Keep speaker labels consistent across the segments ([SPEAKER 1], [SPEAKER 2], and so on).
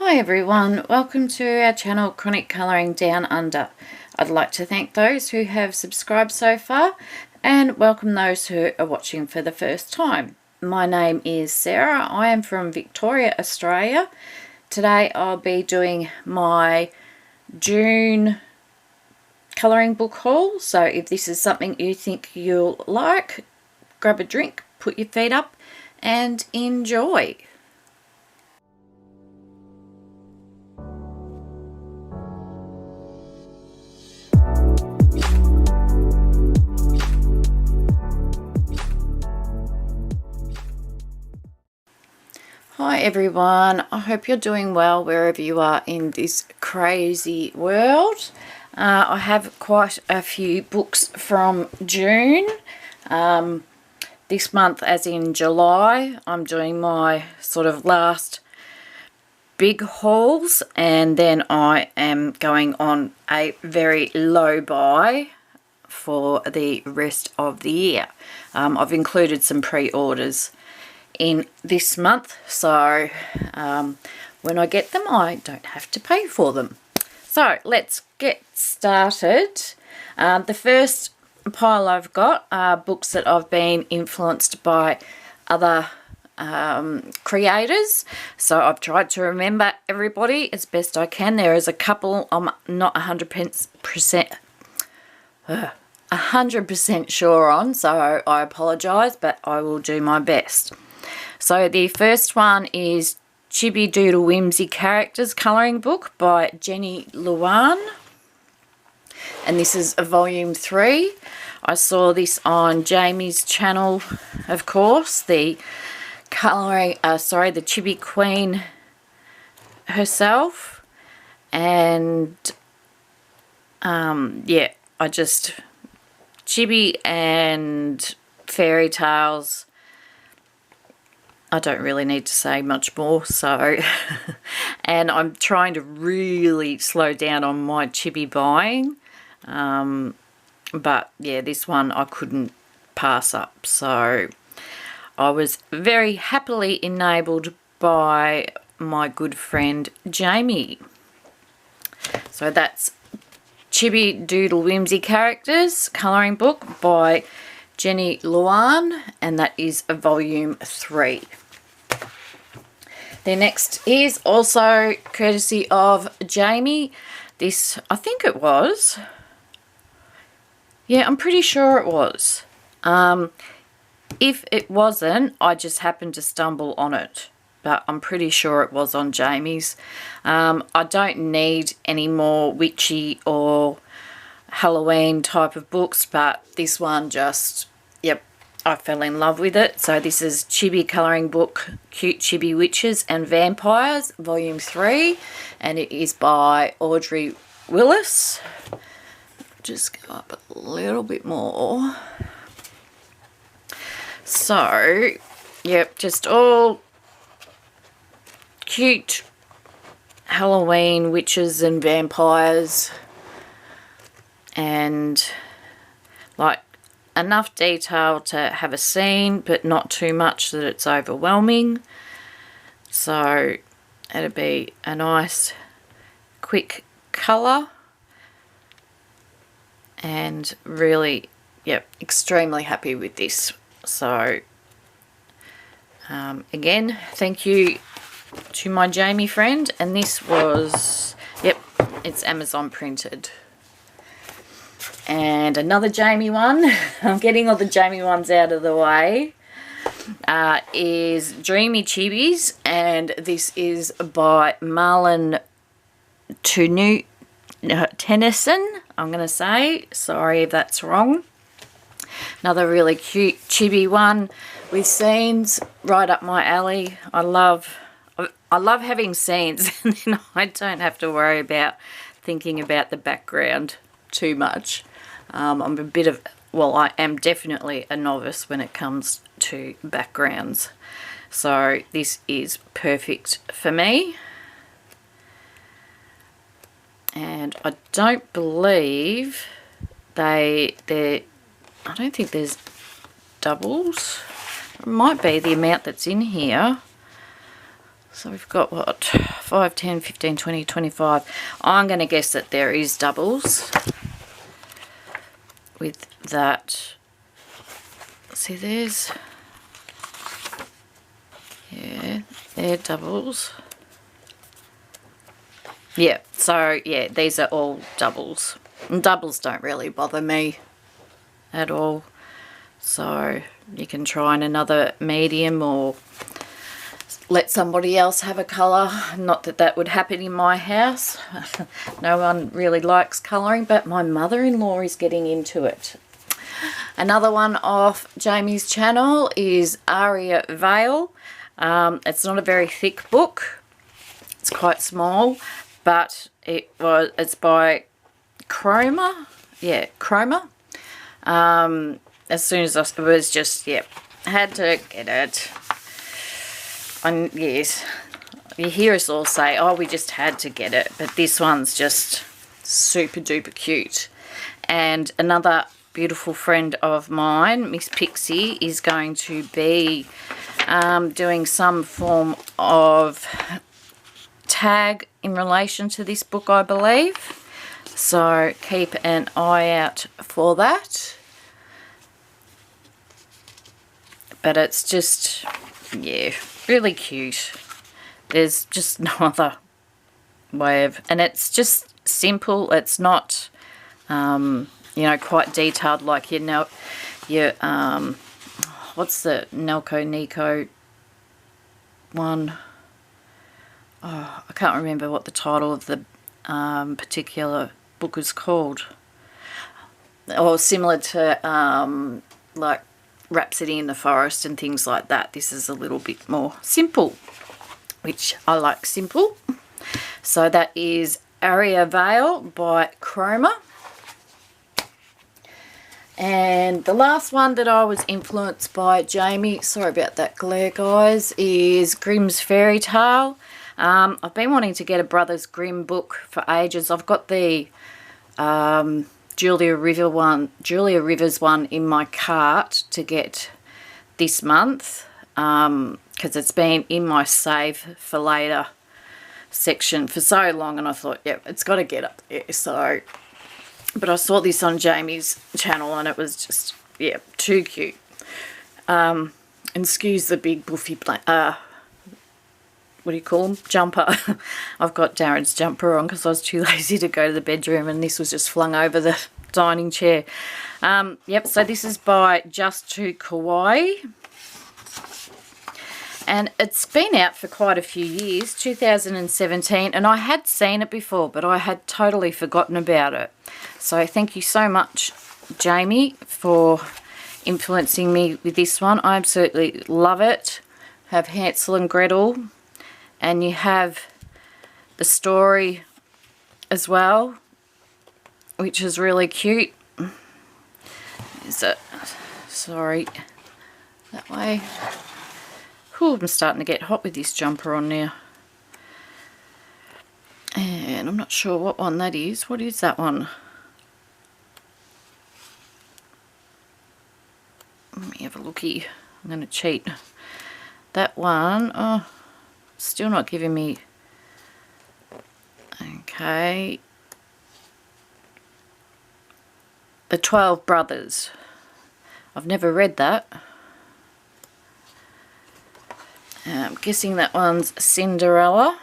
[SPEAKER 1] Hi everyone, welcome to our channel Chronic Colouring Down Under. I'd like to thank those who have subscribed so far and welcome those who are watching for the first time. My name is Sara, I am from Victoria, Australia. Today I'll be doing my June colouring book haul, so if this is something you think you'll like, grab a drink, put your feet up and enjoy. Hi everyone, I hope you're doing well wherever you are in this crazy world. I have quite a few books from June. This month, as in July, I'm doing my sort of last big hauls, and then I am going on a very low buy for the rest of the year. I've included some pre-orders in this month, so when I get them I don't have to pay for them. So let's get started. The first pile I've got are books that I've been influenced by other creators, so I've tried to remember everybody as best I can. There is a couple I'm not 100% sure on, so I apologise, but I will do my best. So the first one is Chibi Doodle Whimsy Characters colouring book by Lawan, and this is a volume 3. I saw this on Jamie's channel, of course, the colouring, the Chibi Queen herself, and yeah, Chibi and fairy tales. I don't really need to say much more, so and I'm trying to really slow down on my Chibi buying, but yeah, this one I couldn't pass up, so I was very happily enabled by my good friend Jamie. So that's Chibi Doodle Whimsy Characters colouring book by Lawan, and that is a volume 3. The next is also courtesy of Jamie. This, I think it was. Yeah, I'm pretty sure it was. If it wasn't, I just happened to stumble on it, but I'm pretty sure it was on Jamie's. I don't need any more witchy or Halloween type of books, but this one just, yep, I fell in love with it. So this is Chibi colouring book Cute Chibi Witches and Vampires volume 3, and it is by Audrey Willis. Just go up a little bit more. So yep, just all cute Halloween witches and vampires, and like enough detail to have a scene, but not too much that it's overwhelming. So it'll be a nice quick colour, and really, yep, extremely happy with this. So again, thank you to my Jamie friend, and this was, yep, it's Amazon printed. And another Jamie one, I'm getting all the Jamie ones out of the way, is Dreamy Chibis, and this is by Marlon Tennyson, I'm going to say. Sorry if that's wrong. Another really cute chibi one with scenes right up my alley. I love having scenes, and then I don't have to worry about thinking about the background too much. I'm a bit of, well, I am definitely a novice when it comes to backgrounds, so this is perfect for me. And I don't believe I don't think there's doubles. It might be the amount that's in here. So we've got what, 5, 10, 15, 20, 25. I'm going to guess that there is doubles with that. See, there's, yeah, they're doubles. Yeah, so yeah, these are all doubles. And doubles don't really bother me at all. So you can try in another medium or let somebody else have a colour. Not that that would happen in my house. No one really likes colouring, but my mother-in-law is getting into it. Another one off Jamie's channel is Aria Veil. It's not a very thick book. It's quite small, but it's by Chroma. Yeah, Chroma. As soon as I was just, yeah, had to get it. And yes, you hear us all say, oh, we just had to get it. But this one's just super duper cute. And another beautiful friend of mine, Miss Pixie, is going to be doing some form of tag in relation to this book, I believe. So keep an eye out for that. But it's just, yeah, really cute. There's just no other way of, and it's just simple. It's not, you know, quite detailed like your what's the Nelco Nico one? Oh, I can't remember what the title of the particular book is called. Or similar to like Rhapsody in the Forest and things like that. This is a little bit more simple, which I like simple. So that is Aria Veil by Chroma. And the last one that I was influenced by Jamie, sorry about that glare guys, is Grimm's Fairy Tale. I've been wanting to get a Brothers Grimm book for ages. I've got the Julia Rivers one in my cart to get this month because it's been in my save for later section for so long, and I thought, yeah, it's got to get up there. So, but I saw this on Jamie's channel and it was just, yeah, too cute. And excuse the big buffy what do you call them? Jumper. I've got Darren's jumper on because I was too lazy to go to the bedroom and this was just flung over the dining chair. Yep, so this is by To Draw Kawaii. And it's been out for quite a few years, 2017, and I had seen it before, but I had totally forgotten about it. So thank you so much, Jamie, for influencing me with this one. I absolutely love it. Have Hansel and Gretel. And you have the story as well, which is really cute. Is it? Sorry. That way. Ooh, I'm starting to get hot with this jumper on now. And I'm not sure what one that is. What is that one? Let me have a looky. I'm going to cheat. That one, oh, still not giving me, okay, The 12 Brothers. I've never read that. I'm guessing that one's Cinderella.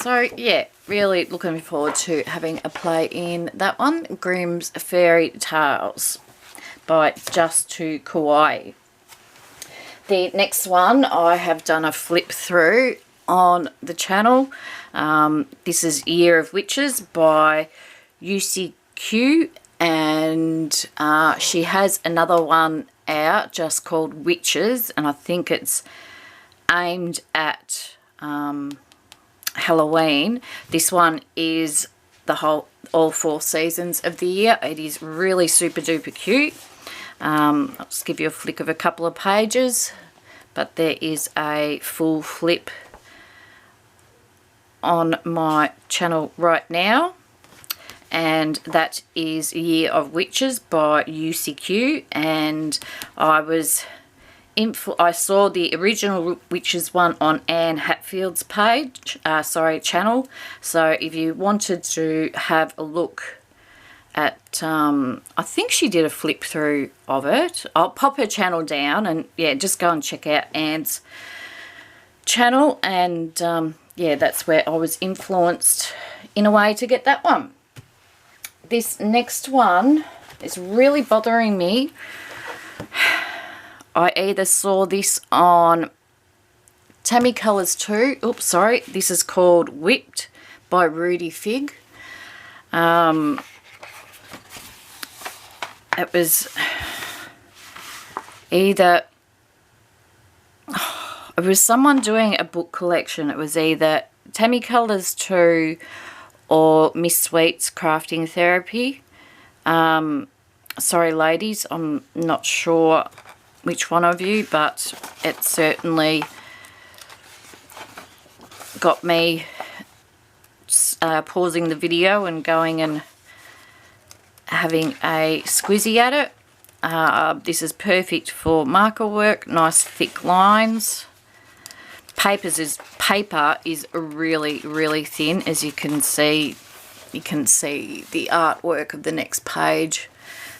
[SPEAKER 1] So yeah, really looking forward to having a play in that one. Grimm's Fairy Tales by To Draw Kawaii. The next one I have done a flip through on the channel. This is Year of Witches by UCQ, and she has another one out just called Witches, and I think it's aimed at Halloween. This one is all 4 seasons of the year. It is really super duper cute. I'll just give you a flick of a couple of pages, but there is a full flip on my channel right now, and that is Year of Witches by UCQ, and I was I saw the original Witches one on Anne Hatfield's page, channel. So if you wanted to have a look at, I think she did a flip through of it. I'll pop her channel down, and yeah, just go and check out Anne's channel. And yeah, that's where I was influenced in a way to get that one. This next one is really bothering me. I either saw this on Tammy Colours 2. Oops, sorry. This is called Whipped by Rudy Fig. It was either... It was someone doing a book collection. It was either Tammy Colours 2 or Miss Sweet's Crafting Therapy. Sorry, ladies, I'm not sure which one of you, but it certainly got me pausing the video and going and having a squizzy at it. This is perfect for marker work, nice thick lines. Paper is really, really thin, as you can see. You can see the artwork of the next page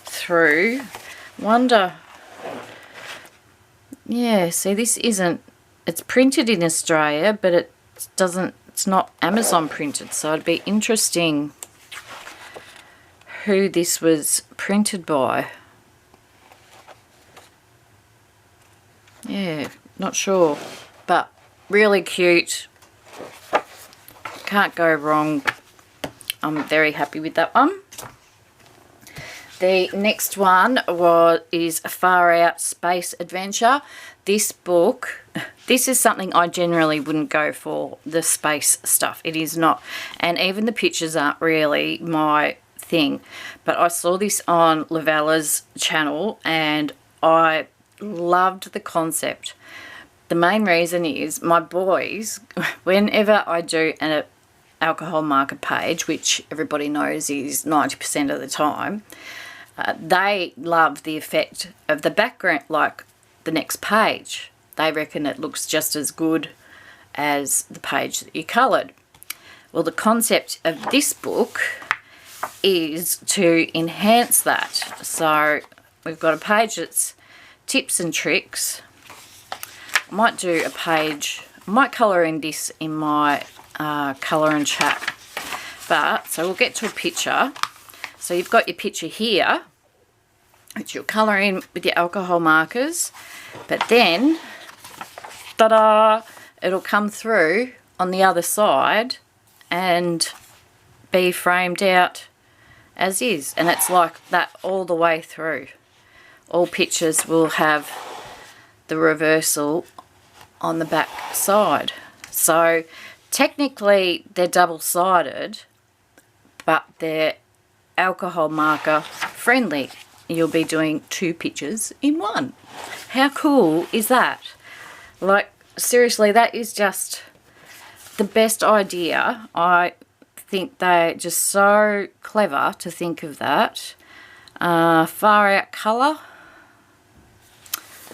[SPEAKER 1] through. Wonder... Yeah, see, this isn't, it's printed in Australia, but it's not Amazon printed, so it'd be interesting who this was printed by. Yeah, not sure, but really cute. Can't go wrong. I'm very happy with that one. The next one is Far Out Space Adventure. This book, this is something I generally wouldn't go for, the space stuff. It is not. And even the pictures aren't really my thing. But I saw this on Lavella's channel and I loved the concept. The main reason is my boys, whenever I do an alcohol marker page, which everybody knows is 90% of the time, they love the effect of the background, like the next page. They reckon it looks just as good as the page that you coloured. Well, the concept of this book is to enhance that. So we've got a page that's tips and tricks. I might do a page, I might colour in this in my colour and chat. But, so we'll get to a picture. So you've got your picture here, which you'll colour in with your alcohol markers. But then, ta-da, it'll come through on the other side and be framed out as is. And it's like that all the way through. All pictures will have the reversal on the back side. So technically they're double-sided, but they're alcohol marker friendly. You'll be doing two pictures in one. How cool is that? Like, seriously, that is just the best idea. I think they're just so clever to think of that. Far Out colour.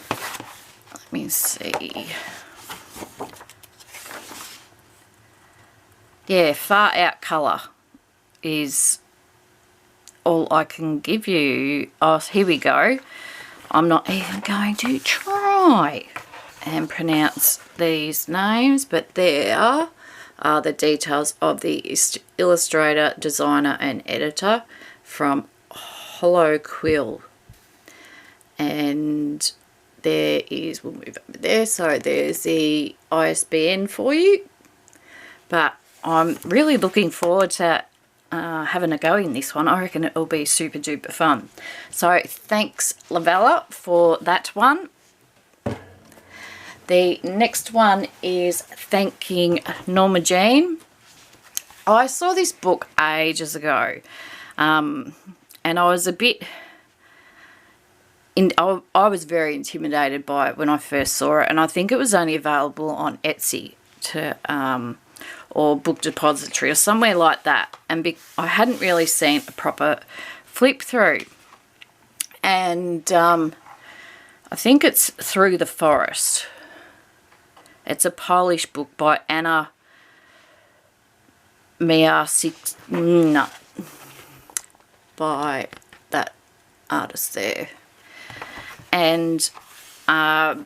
[SPEAKER 1] Let me see. Yeah, Far Out colour is all I can give you. Oh, here we go. I'm not even going to try and pronounce these names, but there are the details of the illustrator, designer and editor from Hollow Quill. And there is, we'll move over there, so there's the ISBN for you. But I'm really looking forward to having a go in this one. I reckon it'll be super duper fun. So thanks Lavella for that one. The next one is thanking Norma Jean. I saw this book ages ago, and I was a bit I was very intimidated by it when I first saw it, and I think it was only available on Etsy to or Book Depository or somewhere like that, and I hadn't really seen a proper flip through. And I I think it's Through the Forest. It's a Polish book by Anna Miasik, no, by that artist there. And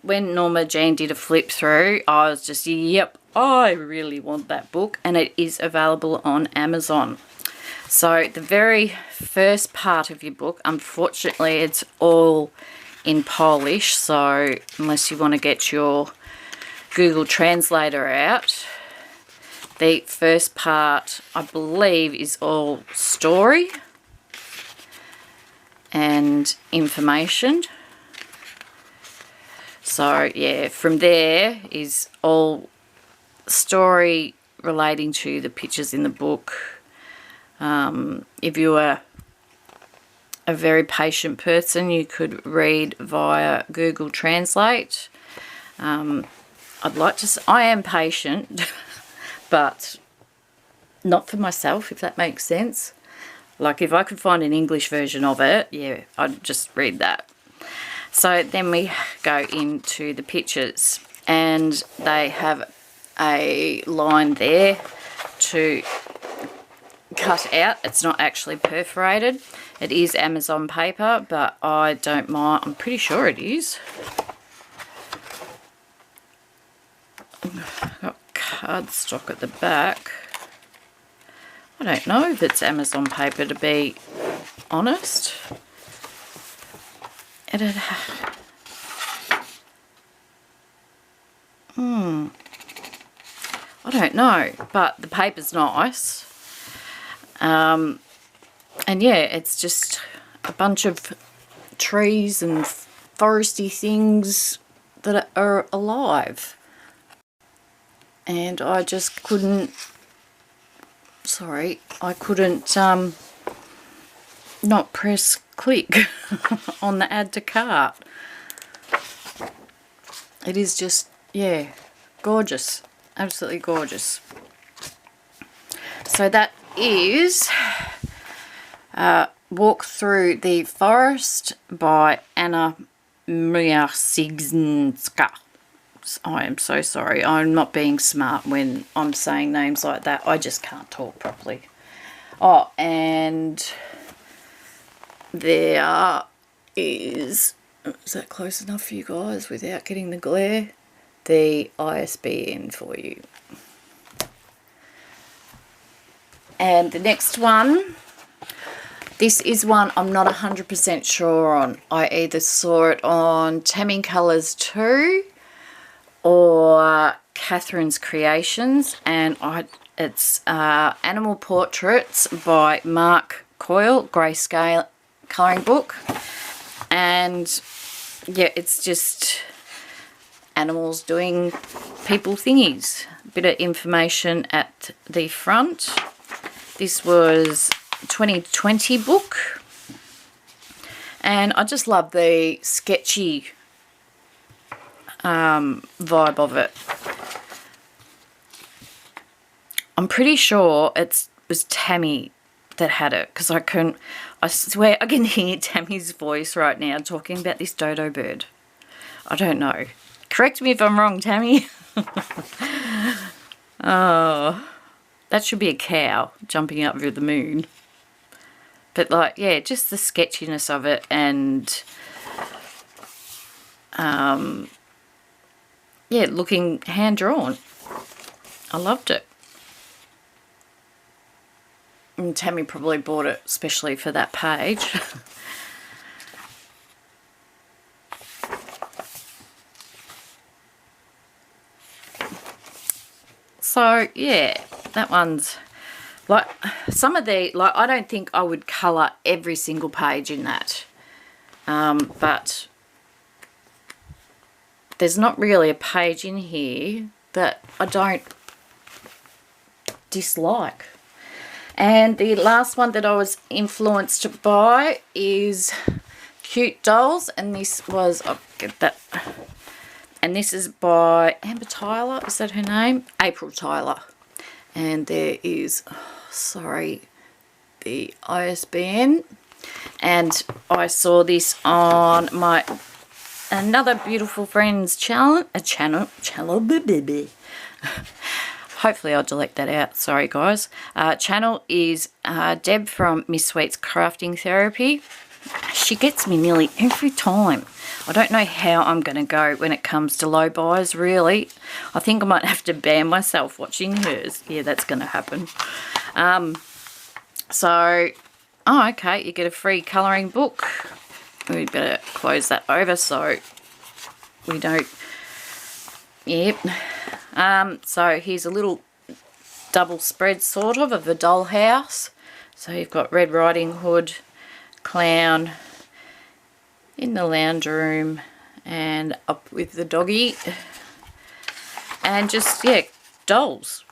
[SPEAKER 1] when Norma Jean did a flip through, I was just, yep, I really want that book, and it is available on Amazon. So the very first part of your book, unfortunately, it's all in Polish, so unless you want to get your Google Translator out, the first part, I believe, is all story and information. So yeah, from there is all story relating to the pictures in the book. If you are a very patient person, you could read via Google Translate. I'd like to say I am patient, but not for myself, if that makes sense. Like if I could find an English version of it, yeah, I'd just read that. So then we go into the pictures, and they have a line there to cut out. It's not actually perforated. It is Amazon paper, but I don't mind. I'm pretty sure it is. Got cardstock at the back. I don't know if it's Amazon paper, to be honest. I don't know, but the paper's nice. And yeah, it's just a bunch of trees and foresty things that are alive. And I just couldn't, I couldn't not press click on the add to cart. It is just, yeah, gorgeous, absolutely gorgeous. So that is Walk Through the Forest by Anna Miasik. I am so sorry. I'm not being smart when I'm saying names like that. I just can't talk properly. Oh, and there is that close enough for you guys without getting the glare? The ISBN for you. And the next one, this is one I'm not 100% sure on. I either saw it on Tammy Colours 2 or Kathryn's Creations, and it's Animal Portraits by Mark Coyle, Grayscale colouring book. And yeah, it's just animals doing people thingies. A bit of information at the front. This was a 2020 book, and I just love the sketchy vibe of it. I'm pretty sure it was Tammy that had it, because I swear I can hear Tammy's voice right now talking about this dodo bird. I don't know. Correct me if I'm wrong, Tammy. Oh, that should be a cow jumping up over the moon. But like, yeah, just the sketchiness of it, and yeah, looking hand-drawn. I loved it. And Tammy probably bought it especially for that page. So yeah, that one's like some of the, like, I don't think I would colour every single page in that, but there's not really a page in here that I don't dislike. And the last one that I was influenced by is Cute Dolls, and this was, I'll get that, and this is by Amber Tyler, is that her name? April Tyler. And there is, sorry, the ISBN. And I saw this on my another Beautiful Friends channel, hopefully I'll delete that out, sorry guys. Channel is Deb from Miss Sweet's Crafting Therapy. She gets me nearly every time. I don't know how I'm going to go when it comes to low buys, really. I think I might have to ban myself watching hers. Yeah, that's going to happen. So, oh, okay, you get a free colouring book. We better close that over so we don't, yep. So here's a little double spread sort of a dollhouse. So you've got Red Riding Hood, Clown in the lounge room and up with the doggy. And just, yeah, dolls.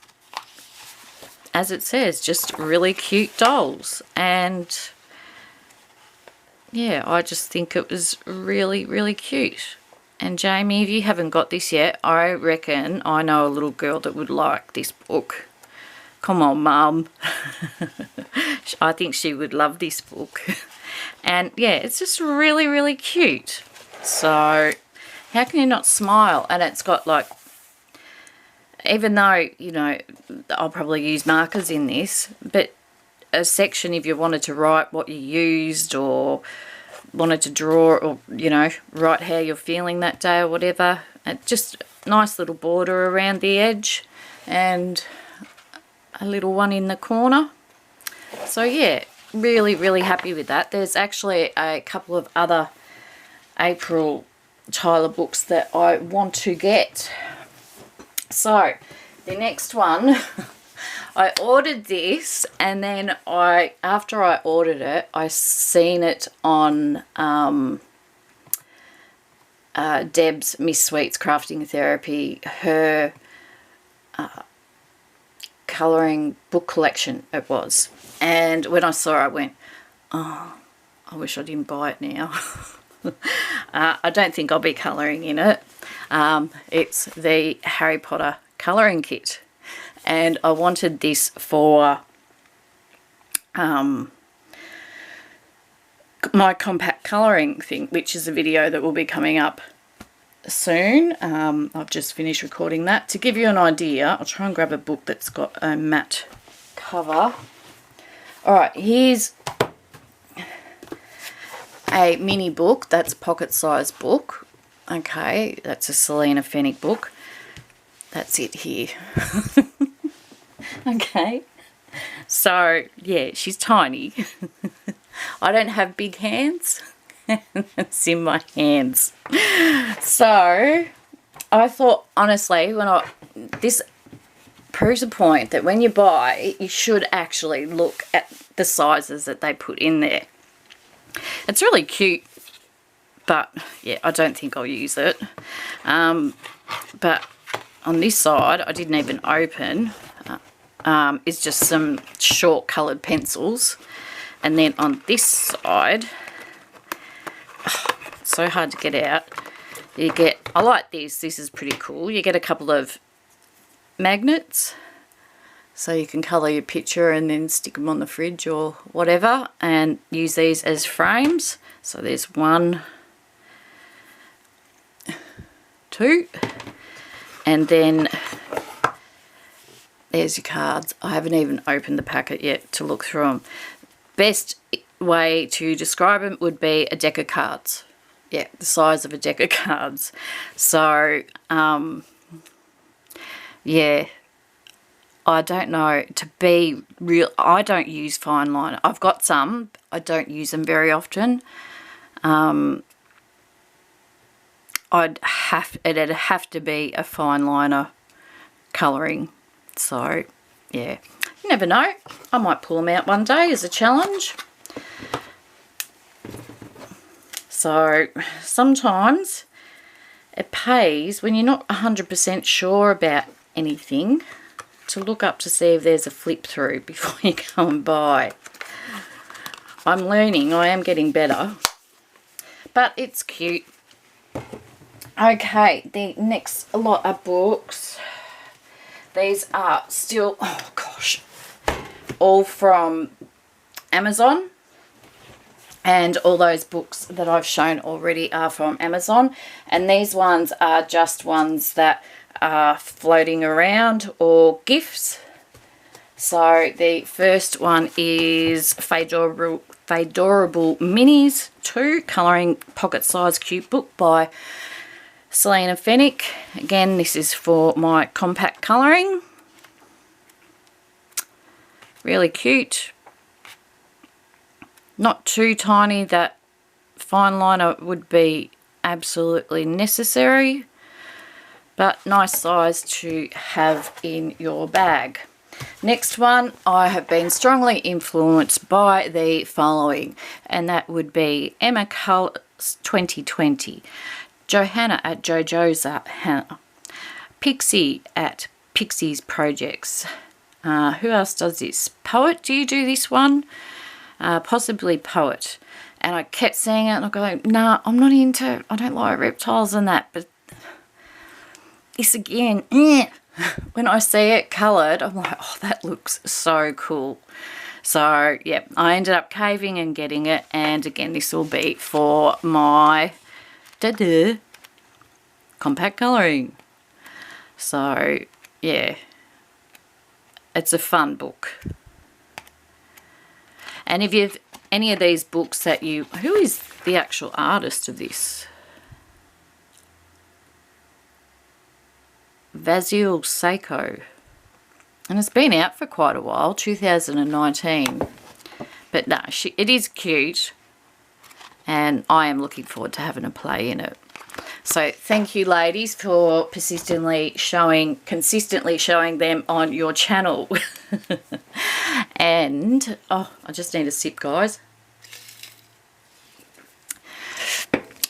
[SPEAKER 1] As it says, just really cute dolls. And yeah, I just think it was really, really cute. And Jamie, if you haven't got this yet, I reckon I know a little girl that would like this book. Come on, Mum. I think she would love this book. And yeah, it's just really, really cute. So how can you not smile? And it's got like, even though, you know, I'll probably use markers in this, but a section if you wanted to write what you used or wanted to draw or, you know, write how you're feeling that day or whatever. Just nice little border around the edge and a little one in the corner. So yeah, really, really happy with that. There's actually a couple of other April Tyler books that I want to get. So the next one, I ordered this, and then after I ordered it, I seen it on Deb's Miss Sweet's Crafting Therapy, her colouring book collection it was. And when I saw it, I went, oh, I wish I didn't buy it now. I don't think I'll be colouring in it. It's the Harry Potter colouring kit. And I wanted this for my compact colouring thing, which is a video that will be coming up soon. I've just finished recording that. To give you an idea, I'll try and grab a book that's got a matte cover. Alright, here's a mini book. That's a pocket-sized book. Okay, that's a Selena Fennick book. That's it here. Okay, so yeah, she's tiny. I don't have big hands. It's in my hands. So I thought, honestly, this proves a point that when you buy, you should actually look at the sizes that they put in there. It's really cute, but yeah, I don't think I'll use it. But on this side, I didn't even open. It's just some short coloured pencils. And then on this side, so hard to get out, you get, I like this is pretty cool. You get a couple of magnets, so you can colour your picture and then stick them on the fridge or whatever, and use these as frames. So there's 1, 2, and then there's your cards. I haven't even opened the packet yet to look through them. Best way to describe them would be a deck of cards. Yeah, the size of a deck of cards. So, yeah, I don't know, to be real, I don't use fine liner. I've got some, I don't use them very often. It'd have to be a fine liner colouring. So, yeah, you never know. I might pull them out one day as a challenge. So, sometimes it pays when you're not 100% sure about anything to look up to see if there's a flip through before you go and buy. I'm learning, I am getting better, but it's cute. Okay, the next lot of books. These are still, oh gosh, all from Amazon. And all those books that I've shown already are from Amazon. And these ones are just ones that are floating around or gifts. So the first one is Fadorable Minis 2, Colouring Pocket Size Cute Book by Selena Fennick. Again, this is for my compact colouring. Really cute. Not too tiny that fine liner would be absolutely necessary, but nice size to have in your bag. Next one, I have been strongly influenced by the following, and that would be Emma Cull's 2020, Johanna at JoJo's Hannah, Pixie at Pixie's Projects. Who else does this? Poet, do you do this one? Possibly Poet. And I kept seeing it and I go, nah, I'm not into, I don't like reptiles and that, but this again, when I see it coloured, I'm like, oh, that looks so cool. So, yeah, I ended up caving and getting it, and again, this will be for my compact colouring. So, yeah, it's a fun book. And if you've any of these books that you... Who is the actual artist of this? Vasil Seiko. And it's been out for quite a while, 2019. But no, it is cute. And I am looking forward to having a play in it. So thank you, ladies, for consistently showing them on your channel. And, oh, I just need a sip, guys.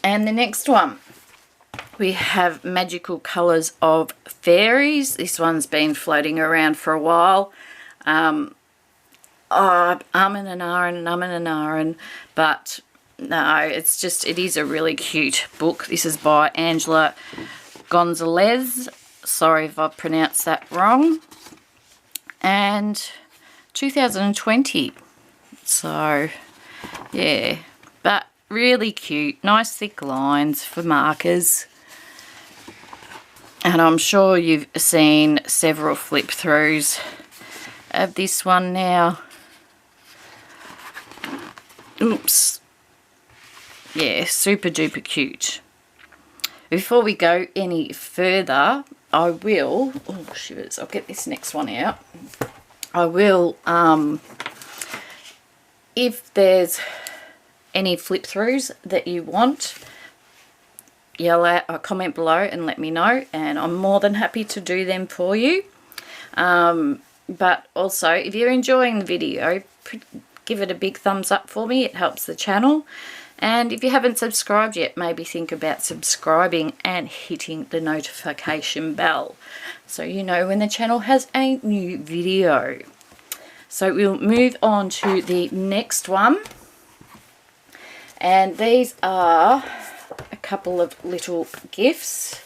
[SPEAKER 1] And the next one, we have Magical Colours of Fairies. This one's been floating around for a while. And ahhing, but no, it's just, it is a really cute book. This is by Angela Gonzalez. Sorry if I pronounced that wrong. And 2020. So, yeah. But really cute. Nice thick lines for markers. And I'm sure you've seen several flip throughs of this one now. Oops. Yeah, super duper cute. Before we go any further, I will, oh shivers, I'll get this next one out. I will, if there's any flip throughs that you want, yell out or comment below and let me know, and I'm more than happy to do them for you. But also, if you're enjoying the video, give it a big thumbs up for me. It helps the channel. And if you haven't subscribed yet, maybe think about subscribing and hitting the notification bell so you know when the channel has a new video. So we'll move on to the next one. And these are a couple of little gifts.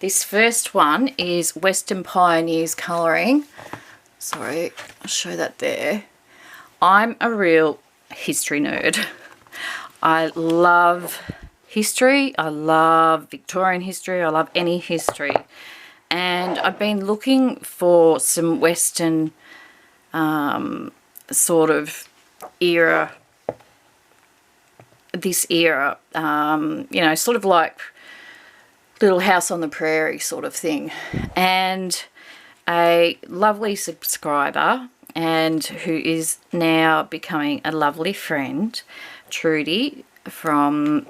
[SPEAKER 1] This first one is Western Pioneers Colouring. Sorry, I'll show that there. I'm a real history nerd. I love history. I love Victorian history. I love any history. And I've been looking for some Western sort of era, this era, you know, sort of like Little House on the Prairie sort of thing. And a lovely subscriber, and who is now becoming a lovely friend, Trudy from,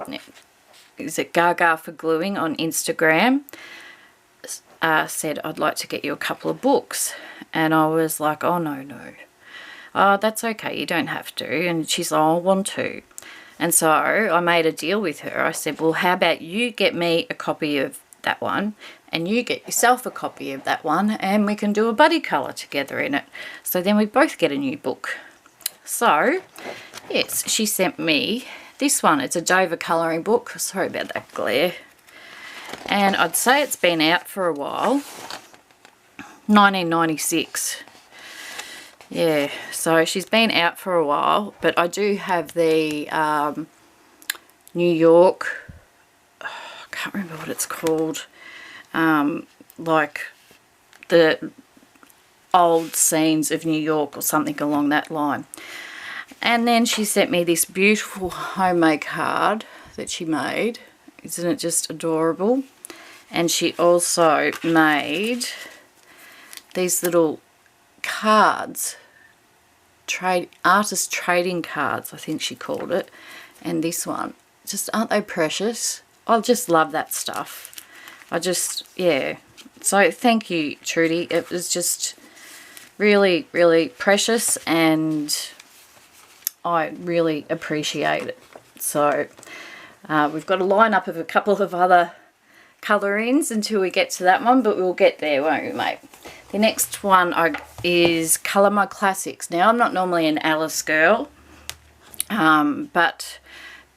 [SPEAKER 1] is it Gaga for Gluing on Instagram, said, I'd like to get you a couple of books. And I was like, oh, no. Oh, that's okay, you don't have to. And she's like, I want to. And so I made a deal with her. I said, well, how about you get me a copy of that one and you get yourself a copy of that one, and we can do a buddy colour together in it. So then we both get a new book. So, yes, she sent me this one. It's a Dover colouring book. Sorry about that glare. And I'd say it's been out for a while. 1996. yeah, so she's been out for a while, but I do have the New York, I can't remember what it's called, like the old scenes of New York or something along that line. And then she sent me this beautiful homemade card that she made. Isn't it just adorable? And she also made these little cards, artist trading cards, I think she called it. And this one, just aren't they precious? I just love that stuff. Yeah. So thank you, Trudy. It was just really, really precious, and I really appreciate it. So we've got a lineup of a couple of other colour-ins until we get to that one, but we'll get there, won't we, mate? The next one is Colour My Classics. Now, I'm not normally an Alice girl, but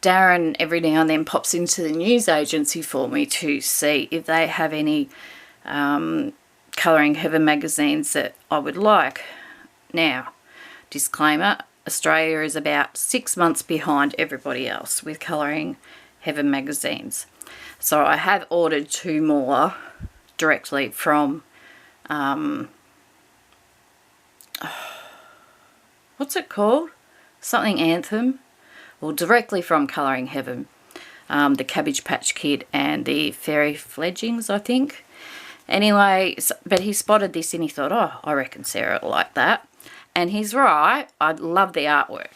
[SPEAKER 1] Darren every now and then pops into the news agency for me to see if they have any Colouring Heaven magazines that I would like. Now, disclaimer, Australia is about 6 months behind everybody else with Colouring Heaven magazines. So I have ordered 2 more directly from, what's it called? Something Anthem? Well, directly from Colouring Heaven. The Cabbage Patch Kid and the Fairy Fledglings, I think. Anyway, but he spotted this and he thought, oh, I reckon Sara will like that. And he's right. I love the artwork.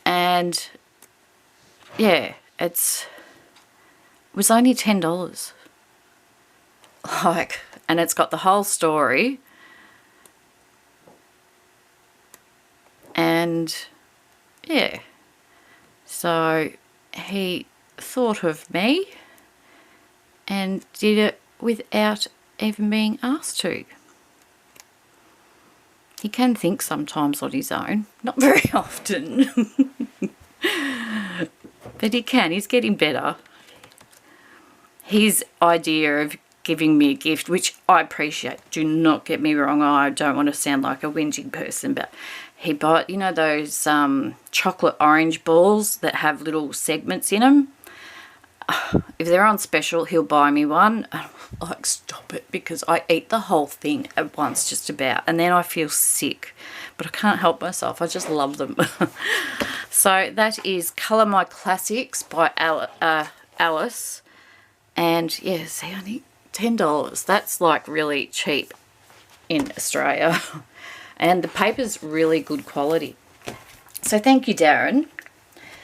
[SPEAKER 1] And yeah, it was only $10. Like, and it's got the whole story. And yeah, so he thought of me and did it without even being asked to. He can think sometimes on his own, not very often, but he can. He's getting better. His idea of giving me a gift, which I appreciate, do not get me wrong, I don't want to sound like a whinging person, but he bought, you know, those chocolate orange balls that have little segments in them. If they're on special, he'll buy me one. I'm like, stop it, because I eat the whole thing at once just about, and then I feel sick, but I can't help myself. I just love them. So that is Colour My Classics by Alice. And yeah, see, only $10. That's like really cheap in Australia. And the paper's really good quality. So thank you, Darren.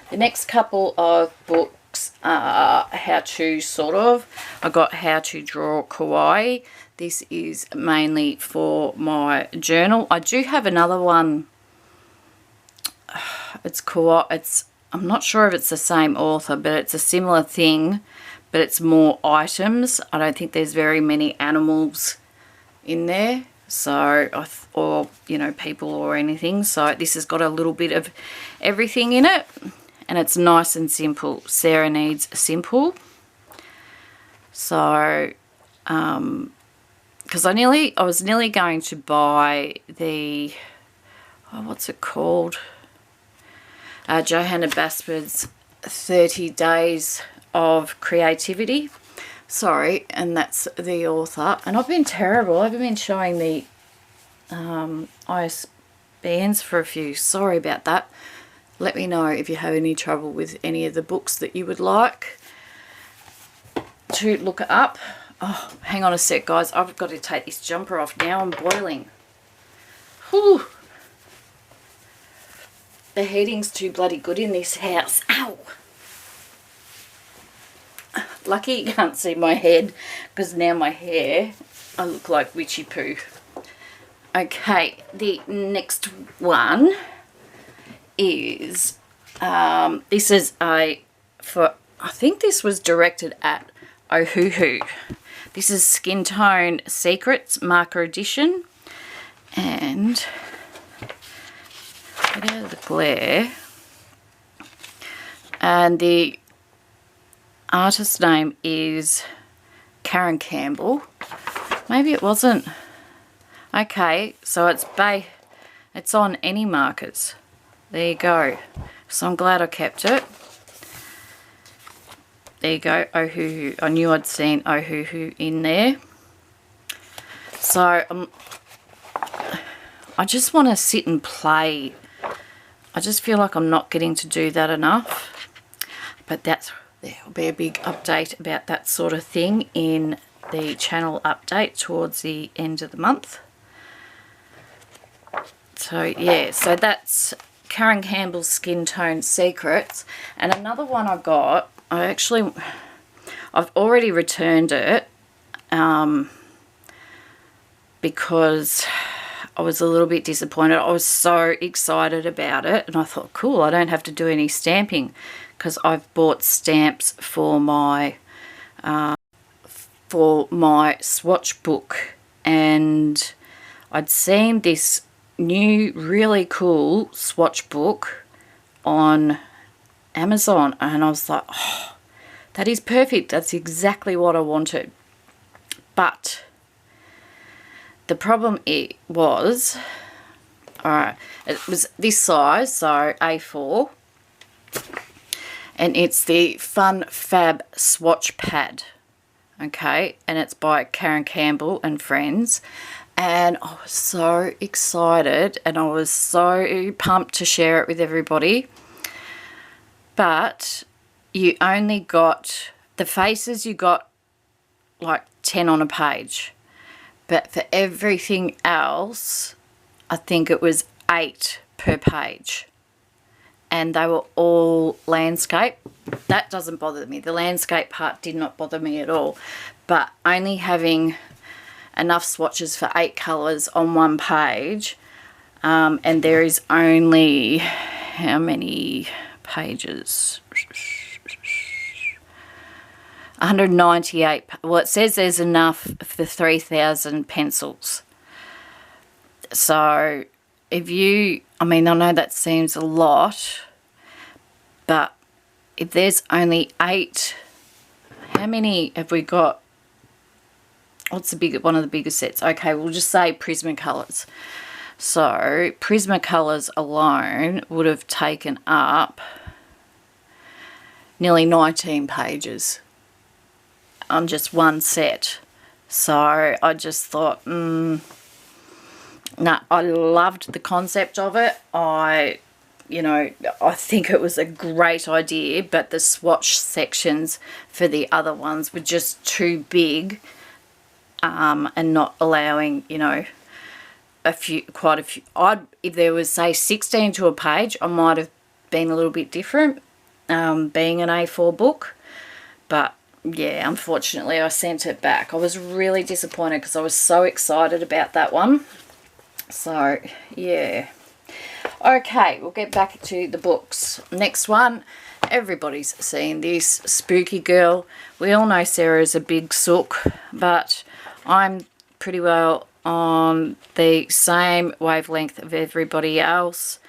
[SPEAKER 1] The next couple of books are How To Sort Of. I got How To Draw Kawaii. This is mainly for my journal. I do have another one. It's Kawaii. I'm not sure if it's the same author, but it's a similar thing, but it's more items. I don't think there's very many animals in there, so or you know, people or anything. So this has got a little bit of everything in it, and it's nice and simple. Sara needs simple. So because I was nearly going to buy the what's it called, Johanna Basford's 30 Days of Creativity. Sorry, and that's the author. And I've been terrible. I haven't been showing the ISBNs for a few. Sorry about that. Let me know if you have any trouble with any of the books that you would like to look up. Oh, hang on a sec, guys. I've got to take this jumper off now. I'm boiling. Whew. The heating's too bloody good in this house. Ow! Lucky you can't see my head, because now my hair, I look like witchy poo. Okay, the next one is, this is I think this was directed at Ohuhu. This is Skin Tone Secrets Marker Edition, and get out of the glare, and the artist's name is Karen Campbell. Maybe it wasn't. Okay, so it's on Any Markers. There you go. So I'm glad I kept it. There you go. Oh Hoo Hoo. I knew I'd seen Oh Hoo Hoo in there. So I just want to sit and play. I just feel like I'm not getting to do that enough. But there'll be a big update about that sort of thing in the channel update towards the end of the month. So yeah, so that's Karen Campbell's Skin Tone Secrets. And another one I got, I've already returned it because I was a little bit disappointed. I was so excited about it, and I thought, cool, I don't have to do any stamping because I've bought stamps for my swatch book, and I'd seen this new really cool swatch book on Amazon, and I was like, oh, that is perfect. That's exactly what I wanted. But the problem it was this size, so A4, and it's the Fun Fab Swatch Pad, okay, and it's by Karen Campbell and Friends. And I was so excited and I was so pumped to share it with everybody. But you only got the faces, you got like 10 on a page. But for everything else, I think it was 8 per page. And they were all landscape. That doesn't bother me. The landscape part did not bother me at all. But only having enough swatches for 8 colours on one page, and there is only how many pages? 198. Well, it says there's enough for 3,000 pencils. So if you, I mean, I know that seems a lot, but if there's only 8, how many have we got? What's one of the biggest sets? Okay, we'll just say Prismacolors. So Prismacolors alone would have taken up nearly 19 pages on just one set. So I just thought, no, I loved the concept of it. I think it was a great idea, but the swatch sections for the other ones were just too big. And not allowing, quite a few. If there was, say, 16 to a page, I might have been a little bit different, being an A4 book. But, yeah, unfortunately, I sent it back. I was really disappointed because I was so excited about that one. So, yeah. Okay, we'll get back to the books. Next one, everybody's seen this, Spooky Girl. We all know Sarah's a big sook, but I'm pretty well on the same wavelength of everybody else.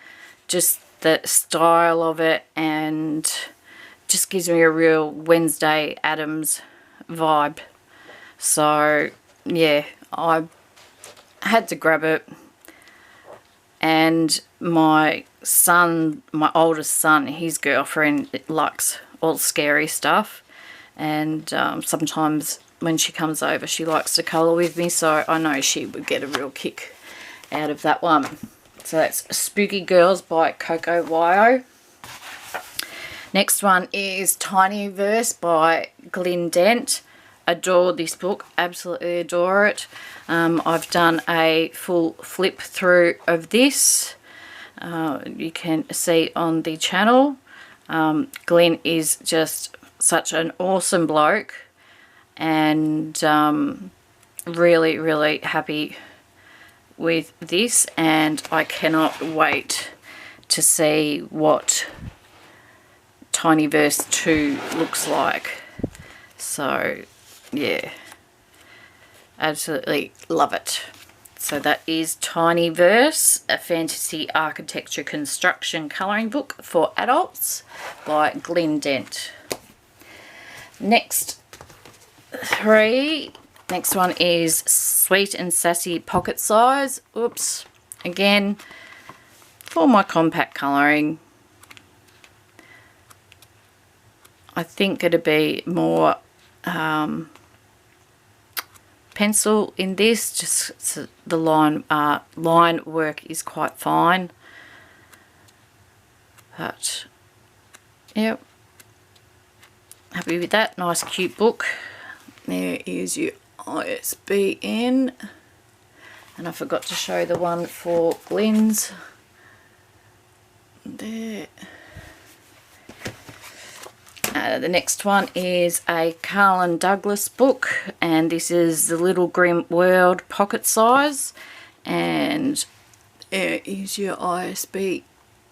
[SPEAKER 1] Just the style of it, and just gives me a real Wednesday Addams vibe. So, yeah, I had to grab it. And my oldest son, his girlfriend likes all scary stuff. And sometimes when she comes over, she likes to colour with me, so I know she would get a real kick out of that one. So that's Spooky Girls by Coco Wyo. Next one is Tiny Verse by Dent. Adore this book, absolutely adore it. I've done a full flip through of this. You can see on the channel. Glenn is just such an awesome bloke, and really, really happy with this, and I cannot wait to see what Tiny Verse 2 looks like. So yeah, absolutely love it. So that is Tiny Verse, a fantasy architecture construction colouring book for adults by Dent. Next 3 Next one is Sweet and Sassy Pocket Size. Oops. Again, for my compact colouring. I think it'd be more pencil in this, just so the line work is quite fine. But, yep. Happy with that. Nice cute book. There is your ISBN. And I forgot to show the one for Glenn's. There. The next one is a Carlson Douglas book, and this is the Little Grimm World pocket size. And there is your ISBN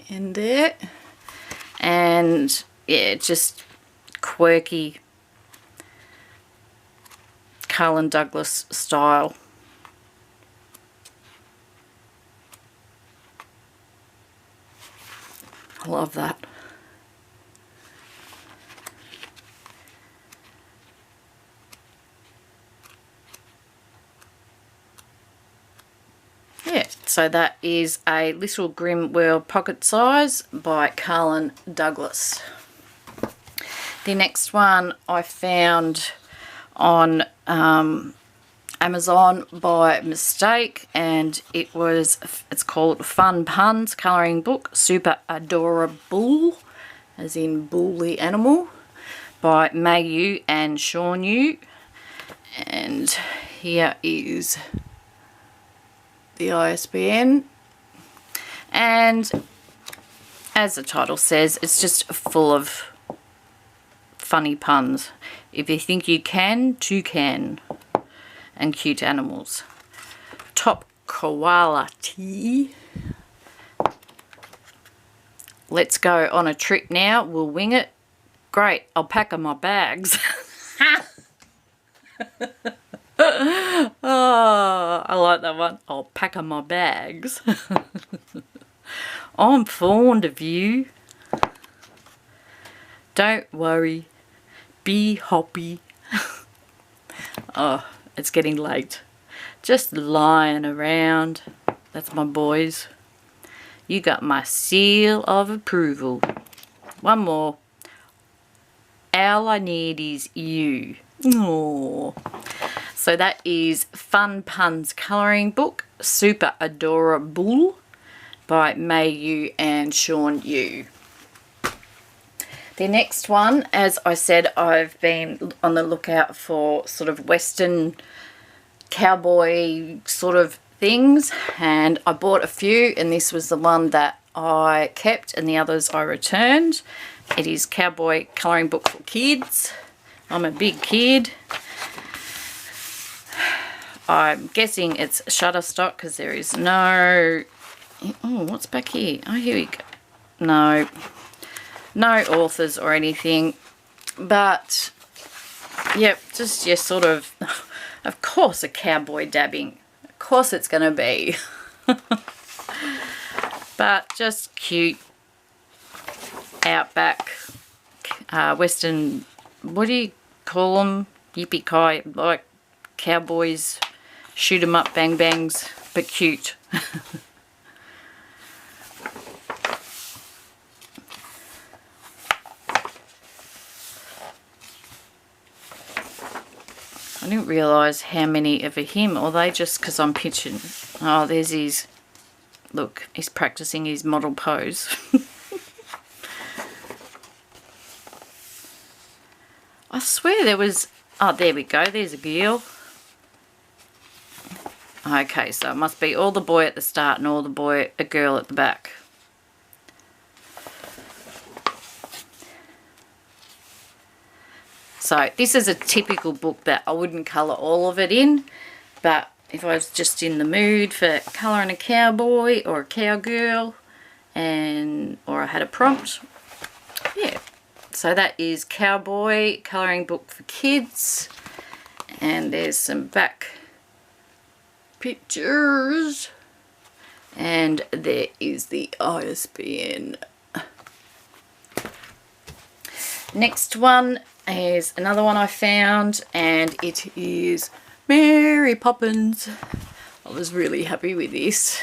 [SPEAKER 1] there. And yeah, just quirky Carlson Douglas style. I love that. Yeah, so that is a Little Grimm World pocket size by Carlson Douglas. The next one I found on Amazon by mistake, and it's called Fun Puns colouring book, Super Adorable, as in bull the animal, by May Yu and Sean Yu. And here is the ISBN, and as the title says, it's just full of funny puns. If you think you can, two can. And cute animals. Top koala tea. Let's go on a trip now. We'll wing it. Great. I'll pack my bags. Oh, I like that one. I'll pack my bags. I'm fond of you. Don't worry. Be happy. Oh, it's getting late. Just lying around. That's my boys. You got my seal of approval. One more. All I need is you. Aww. So that is Fun Puns colouring book, Super Adorable, by May Yu and Sean Yu. The next one, as I said, I've been on the lookout for sort of Western cowboy sort of things, and I bought a few, and this was the one that I kept and the others I returned. It is Cowboy colouring book for kids. I'm a big kid. I'm guessing it's Shutterstock because there is no... Oh, what's back here? Oh, here we go. No authors or anything, but yep, just your sort of course, a cowboy dabbing. Of course it's going to be. But just cute outback Western, what do you call them? Yippee-ki, like cowboys, shoot 'em up, bang bangs, but cute. I didn't realise how many of him, or they just because I'm pitching. Oh, there's his, look, he's practising his model pose. I swear there was, oh, there we go, there's a girl. Okay, so it must be all the boy at the start and all the girl at the back. So this is a typical book that I wouldn't colour all of it in, but if I was just in the mood for colouring a cowboy or a cowgirl, or I had a prompt, yeah. So that is Cowboy colouring book for kids, and there's some back pictures, and there is the ISBN. Next one is another one I found, and it is Mary Poppins. I was really happy with this.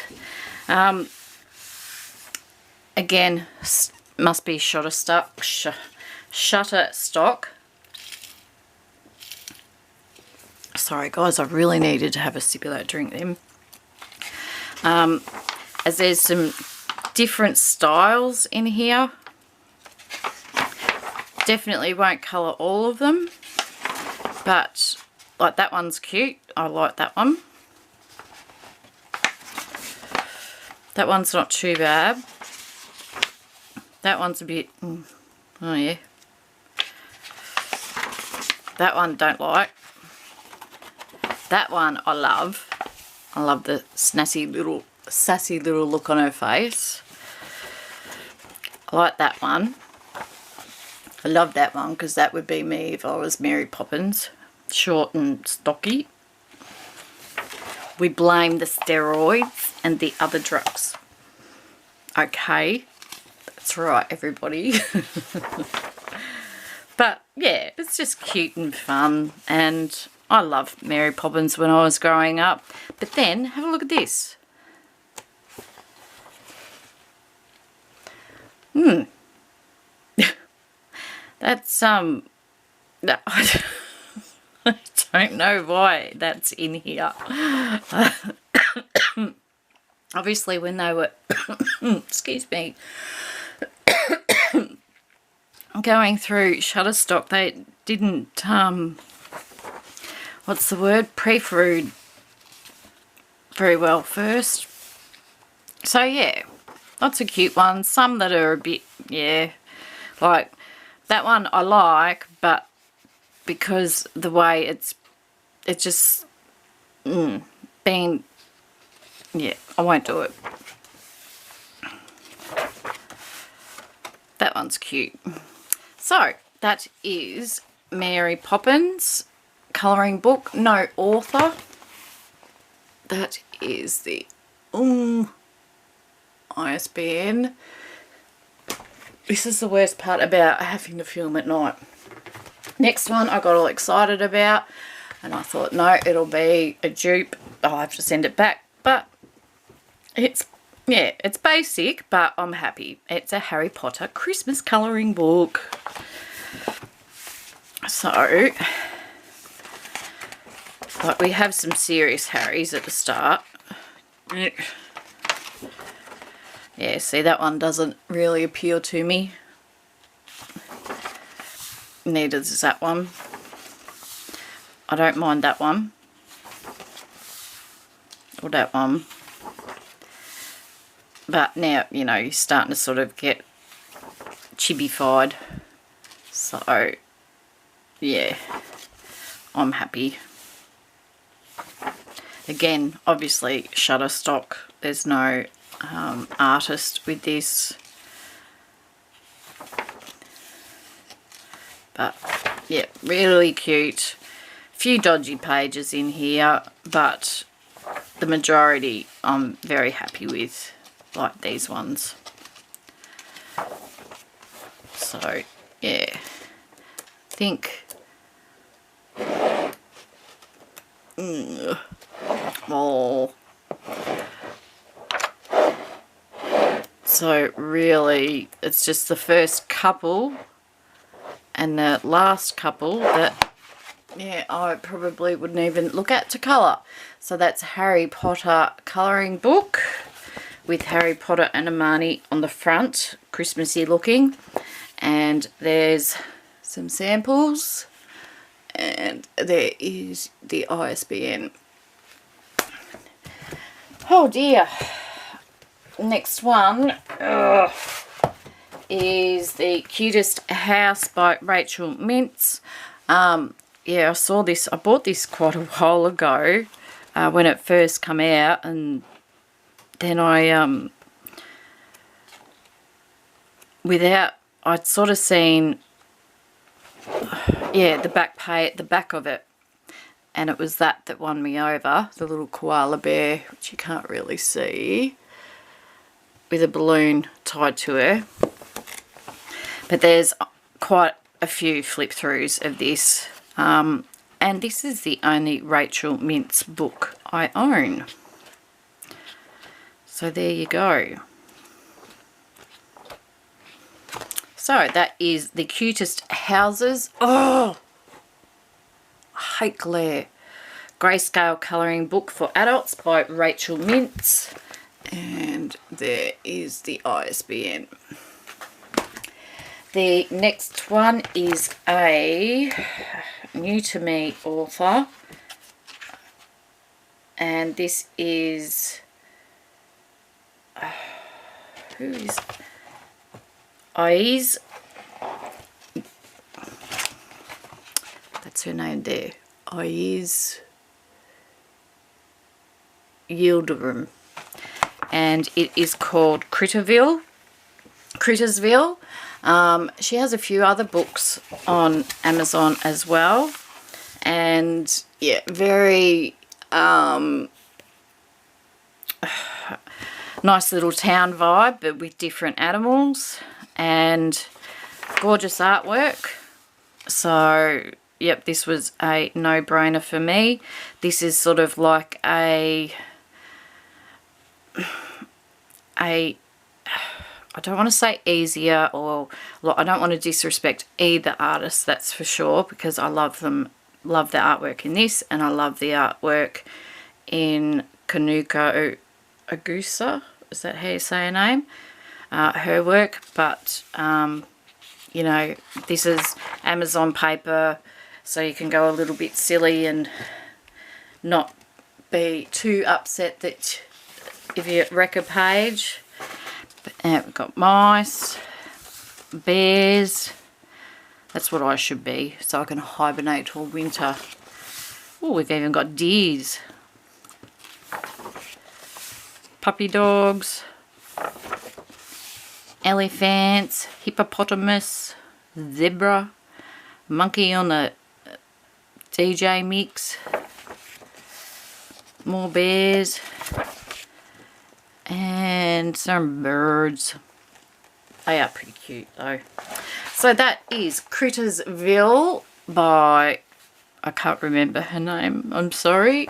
[SPEAKER 1] Again, must be Shutterstock. Sorry guys, I really needed to have a sip of that drink then. As there's some different styles in here. Definitely won't colour all of them, but like that one's cute. I like that one. That one's not too bad. That one's a bit, oh yeah. That one don't like. That one I love. I love the sassy little look on her face. I like that one. I love that one because that would be me if I was Mary Poppins. Short and stocky. We blame the steroids and the other drugs. Okay. That's right, everybody. But yeah, it's just cute and fun, and I loved Mary Poppins when I was growing up. But then, have a look at this. That's, I don't know why that's in here. Obviously, when they were, excuse me, going through Shutterstock, they didn't, what's the word, pre-fruit very well first. So yeah, lots of cute ones. Some that are a bit, yeah, like that one I like, but because the way it's just being, yeah, I won't do it. That one's cute. So that is Mary Poppins colouring book, no author. That is the ISBN. This is the worst part about having to film at night. Next one I got all excited about, and I thought, no, it'll be a dupe. I'll have to send it back, but it's, yeah, it's basic, but I'm happy. It's a Harry Potter Christmas colouring book. So, like, we have some serious Harrys at the start. Yeah, see, that one doesn't really appeal to me. Neither does that one. I don't mind that one. Or that one. But now, you know, you're starting to sort of get chibi-fied. So, yeah, I'm happy. Again, obviously, Shutterstock. There's no artist with this. But, yeah, really cute. Few dodgy pages in here, but the majority I'm very happy with, like these ones. So, yeah, I think... Oh. So really, it's just the first couple and the last couple that, yeah, I probably wouldn't even look at to colour. So that's Harry Potter colouring book with Harry Potter and Hermione on the front, Christmassy looking. And there's some samples, and there is the ISBN. Oh dear. Next one is the Cutest House by Rachel Mintz. Yeah, I saw this. I bought this quite a while ago when it first came out, and then I I'd sort of seen, yeah, the back of it, and it was that won me over. The little koala bear, which you can't really see, with a balloon tied to her. But there's quite a few flip throughs of this. And this is the only Rachel Mintz book I own. So there you go. So that is the Cutest Houses. Oh, I hate glare. Grayscale colouring book for adults by Rachel Mintz. And there is the ISBN. The next one is a new to me author. And this is... who is... Eyes. That's her name there. Eyes Yildirim. And it is called Crittersville. She has a few other books on Amazon as well. And yeah, very nice little town vibe, but with different animals. And gorgeous artwork. So yep, this was a no-brainer for me. This is sort of like I don't want to say easier, or I don't want to disrespect either artist, that's for sure, because I love them, love the artwork in this, and I love the artwork in Kanuka Agusa. Is that how you say her name? Her work, but you know, this is Amazon paper, so you can go a little bit silly and not be too upset that if you wreck a page. We've got mice, bears. That's what I should be, so I can hibernate all winter. Oh, we've even got deers, puppy dogs, elephants, hippopotamus, zebra, monkey on a DJ mix, more bears, and some birds. They are pretty cute though. So that is Crittersville by, I can't remember her name, I'm sorry.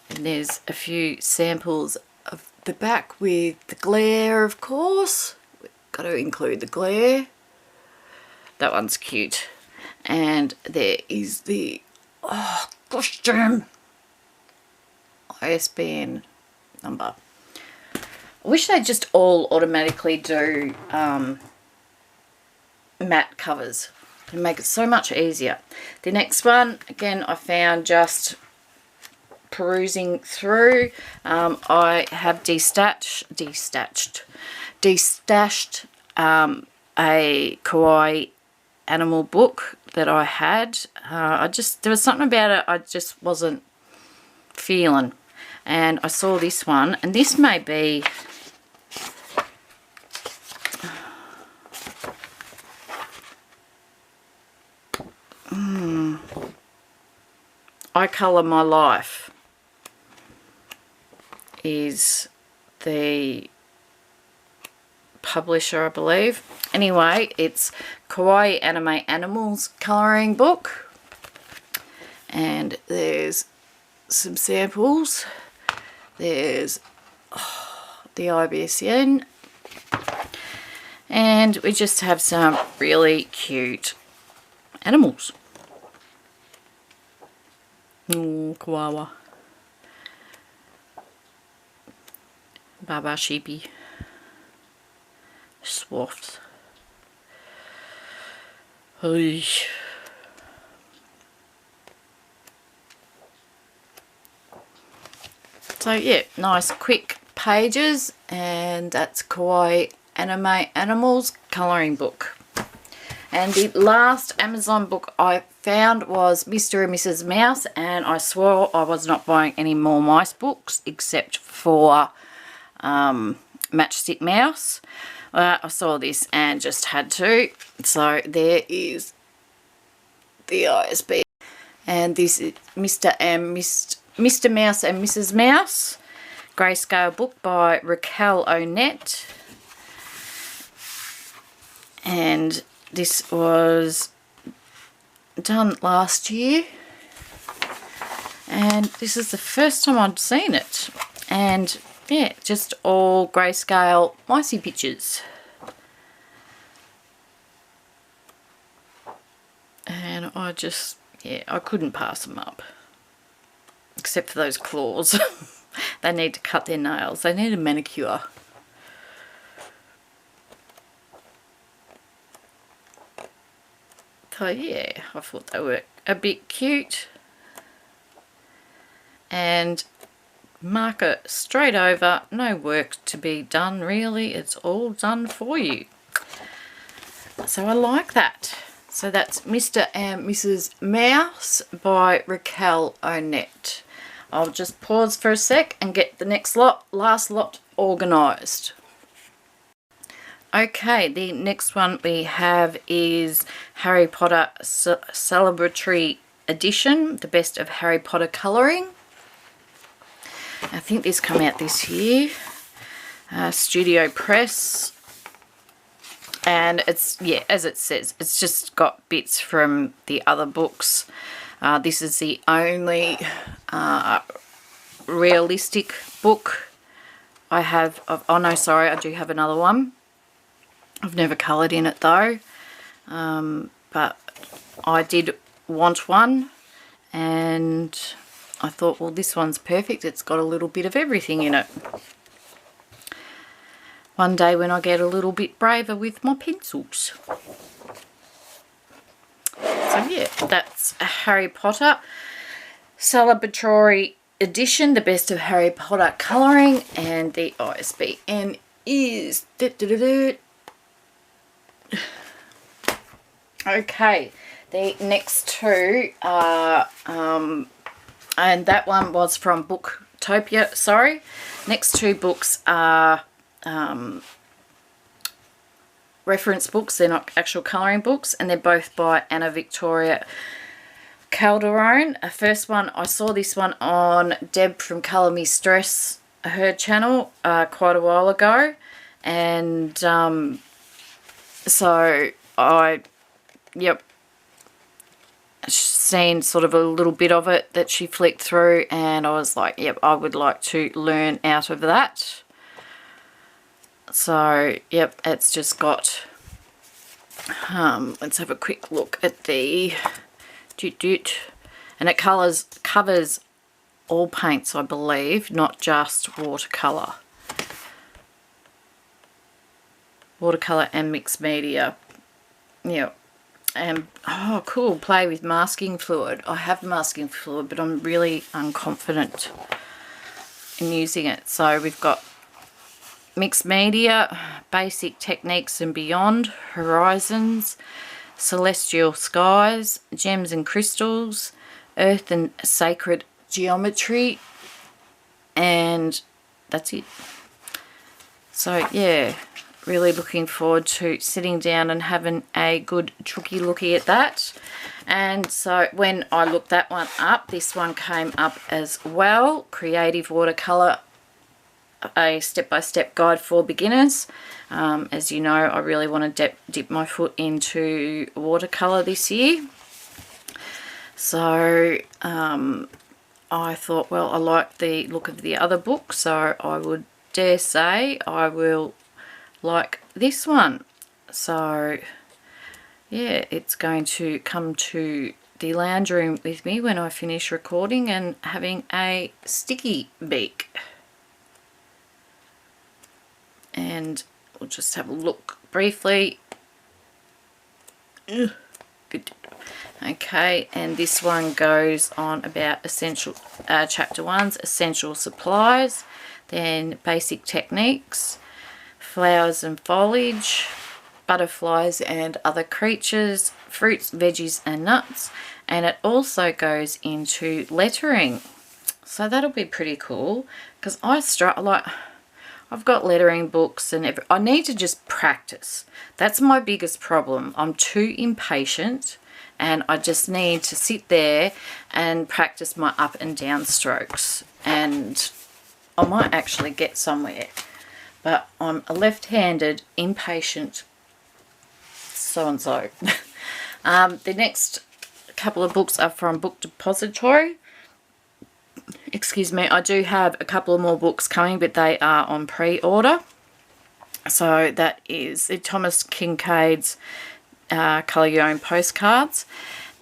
[SPEAKER 1] And there's a few samples of the back with the glare, of course. We've got to include the glare. That one's cute. And there is the, oh gosh damn, ISBN number. I wish they'd just all automatically do matte covers. It'd make it so much easier. The next one, again, I found just perusing through. I have destashed a kawaii animal book that I had. There was something about it I just wasn't feeling. And I saw this one, and this may be, I Colour My Life is the publisher, I believe. Anyway, it's Kawaii Anime Animals colouring book, and there's some samples. There's the IBSN, and we just have some really cute animals. Oh, koala, Baba sheepy, swafts. Hey. So yeah, nice quick pages, and that's Kawaii Anime Animals colouring book. And the last Amazon book I found was Mr. and Mrs. Mouse, and I swore I was not buying any more mice books except for Matchstick Mouse. I saw this and just had to. So there is the ISB, and this is Mr. Mouse and Mrs. Mouse, Grayscale book by Raquel O'Nett. And this was done last year And this is the first time I'd seen it. And yeah, just all Grayscale micey pictures. And I just, yeah, I couldn't pass them up. Except for those claws. They need to cut their nails. They need a manicure. So yeah, I thought they were a bit cute. And marker straight over. No work to be done really. It's all done for you. So I like that. So that's Mr. and Mrs. Mouse by Raquel Onette. I'll just pause for a sec and get the last lot organised. Okay, the next one we have is Harry Potter Celebratory Edition, the best of Harry Potter colouring. I think this came out this year. Studio Press. And it's, yeah, as it says, it's just got bits from the other books. This is the only realistic book I have. Oh no, sorry, I do have another one. I've never coloured in it though. But I did want one. And I thought, well, this one's perfect. It's got a little bit of everything in it. One day when I get a little bit braver with my pencils. So yeah, that's a Harry Potter Celebratory Edition, the best of Harry Potter colouring, and the ISBN is... Okay, the next two are, and that one was from Booktopia, sorry. Next two books are reference books. They're not actual colouring books, and they're both by Anna Victoria Calderon. First one, I saw this one on Deb from Colour Me Stress, her channel, quite a while ago, and so I, yep, seen sort of a little bit of it that she flicked through, and I was like, yep, I would like to learn out of that. So, yep, it's just got, let's have a quick look at the and it covers all paints, I believe, not just watercolour. Watercolour and mixed media. Yep. And, oh, cool, play with masking fluid. I have masking fluid, but I'm really unconfident in using it. So we've got mixed media, basic techniques and beyond, horizons, celestial skies, gems and crystals, earth and sacred geometry, and that's it. So yeah, really looking forward to sitting down and having a good tricky looky at that. And so when I looked that one up, this one came up as well, Creative Watercolour, a step-by-step guide for beginners. As you know, I really want to dip my foot into watercolour this year. So I thought, well, I like the look of the other book, so I would dare say I will like this one. So yeah, it's going to come to the lounge room with me when I finish recording and having a sticky beak. And we'll just have a look briefly. Ugh, good. Okay, and this one goes on about essential chapter 1's essential supplies, then basic techniques, flowers and foliage, butterflies and other creatures, fruits, veggies and nuts, and it also goes into lettering. So that'll be pretty cool, because I've got lettering books and I need to just practice. That's my biggest problem. I'm too impatient and I just need to sit there and practice my up and down strokes, and I might actually get somewhere. But I'm a left-handed, impatient so-and-so. The next couple of books are from Book Depository. excuse me, I do have a couple of more books coming, but they are on pre-order. So that is Thomas Kincaid's Colour Your Own Postcards.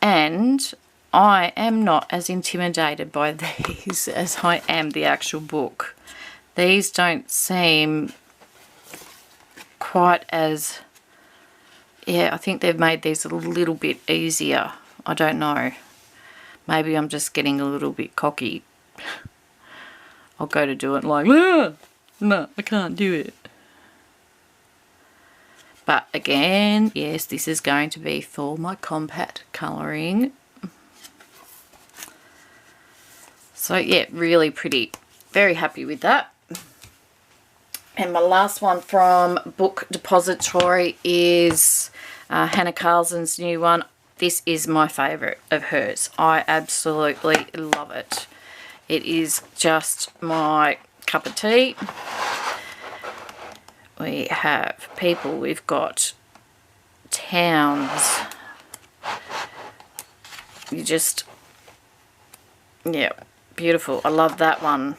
[SPEAKER 1] And I am not as intimidated by these as I am the actual book. These don't seem quite as... Yeah, I think they've made these a little bit easier. I don't know. Maybe I'm just getting a little bit cocky. I'll go to do it like, ah, no, I can't do it. But again, yes, this is going to be for my compact colouring. So yeah, really pretty. Very happy with that. And my last one from Book Depository is Hannah Carlson's new one. This is my favourite of hers. I absolutely love it. It is just my cup of tea. We have people, we've got towns. You just, yeah, beautiful. I love that one.